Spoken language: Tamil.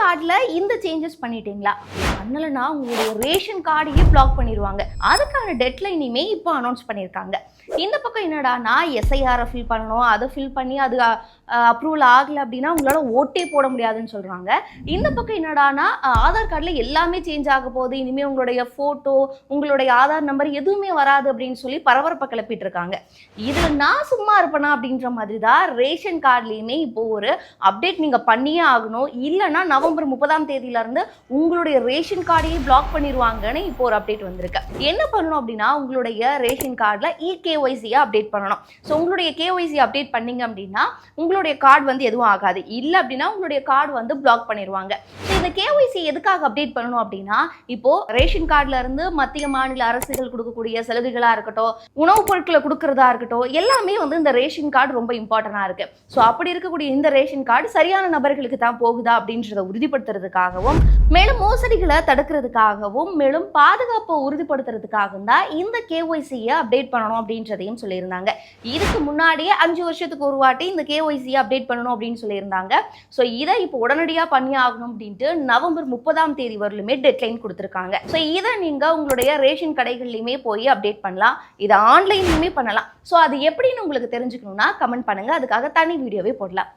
கார்டுல இந்த சேஞ்சஸ் பண்ணிட்டீங்களா? பண்ணலனா உங்களுடைய ரேஷன் கார்டையே பிளாக் பண்ணிடுவாங்க. அதுக்கான டெட்லைனையுமே இப்போ அனௌன்ஸ் பண்ணியிருக்காங்க. இந்த பக்கம் என்னடானா எஸ்ஐஆரை ஃபில் பண்ணணும், அதை ஃபில் பண்ணி அது அப்ரூவல் ஆகலை அப்படின்னா உங்களால் ஓட்டே போட முடியாதுன்னு சொல்கிறாங்க. இந்த பக்கம் என்னடானா ஆதார் கார்டில் எல்லாமே சேஞ்ச் ஆக போகுது, இனிமேல் உங்களுடைய ஃபோட்டோ, உங்களுடைய ஆதார் நம்பர் எதுவுமே வராது அப்படின்னு சொல்லி பரபரப்பை கிளப்பிட்டு இருக்காங்க. இதில் நான் சும்மா இருப்பேனா அப்படின்ற மாதிரி தான் ரேஷன் கார்டுலேயுமே இப்போ ஒரு அப்டேட் நீங்கள் பண்ணியே ஆகணும். இல்லைன்னா நவம்பர் 30ஆம் தேதியிலேருந்து உங்களுடைய ரேஷன் கார்டையே பிளாக் பண்ணிடுவாங்கன்னு இப்போ ஒரு அப்டேட் வந்திருக்கு. என்ன பண்ணணும் அப்படின்னா உங்களுடைய ரேஷன் கார்டில் கேஒய்சியை அப்டேட் பண்ணணும். ஸோ உங்களுடைய கேஒய்சி அப்டேட் பண்ணீங்க அப்படின்னா உங்களுடைய கார்டு வந்து எதுவும் ஆகாது. இல்லை அப்படின்னா உங்களுடைய கார்டு வந்து பிளாக் பண்ணிடுவாங்க. ஸோ இந்த கேஒய்சி எதுக்காக அப்டேட் பண்ணணும் அப்படின்னா இப்போ ரேஷன் கார்டுல இருந்து மத்திய மாநில அரசுகள் கொடுக்கக்கூடிய சலுகைகளாக இருக்கட்டும், உணவுப் பொருட்களை கொடுக்கறதா இருக்கட்டும், எல்லாமே வந்து இந்த ரேஷன் கார்டு ரொம்ப இம்பார்ட்டண்டாக இருக்கு. ஸோ அப்படி இருக்கக்கூடிய இந்த ரேஷன் கார்டு சரியான நபர்களுக்கு தான் போகுதா அப்படின்றத உறுதிப்படுத்துறதுக்காகவும், மேலும் மோசடிகளை தடுக்கிறதுக்காகவும், மேலும் பாதுகாப்பை உறுதிப்படுத்துறதுக்காகவும் தான் இந்த கேஒய்சியை அப்டேட் பண்ணணும் அப்படின்றதையும் சொல்லியிருந்தாங்க. இதுக்கு முன்னாடியே 5 வருஷத்துக்கு ஒரு வாட்டி இந்த கேஒய்சியை அப்டேட் பண்ணணும் அப்படின்னு சொல்லியிருந்தாங்க. ஸோ இதை இப்போ உடனடியாக பண்ணி ஆகணும் அப்படின்ட்டு நவம்பர் 30ஆம் தேதி வரலுமே டெட்லைன் கொடுத்துருக்காங்க. ஸோ இதை நீங்கள் உங்களுடைய ரேஷன் கடைகள்லையுமே போய் அப்டேட் பண்ணலாம். இதை ஆன்லைன்லையுமே பண்ணலாம். ஸோ அது எப்படின்னு உங்களுக்கு தெரிஞ்சுக்கணும்னா கமெண்ட் பண்ணுங்க. அதுக்காக தனி வீடியோவே போடலாம்.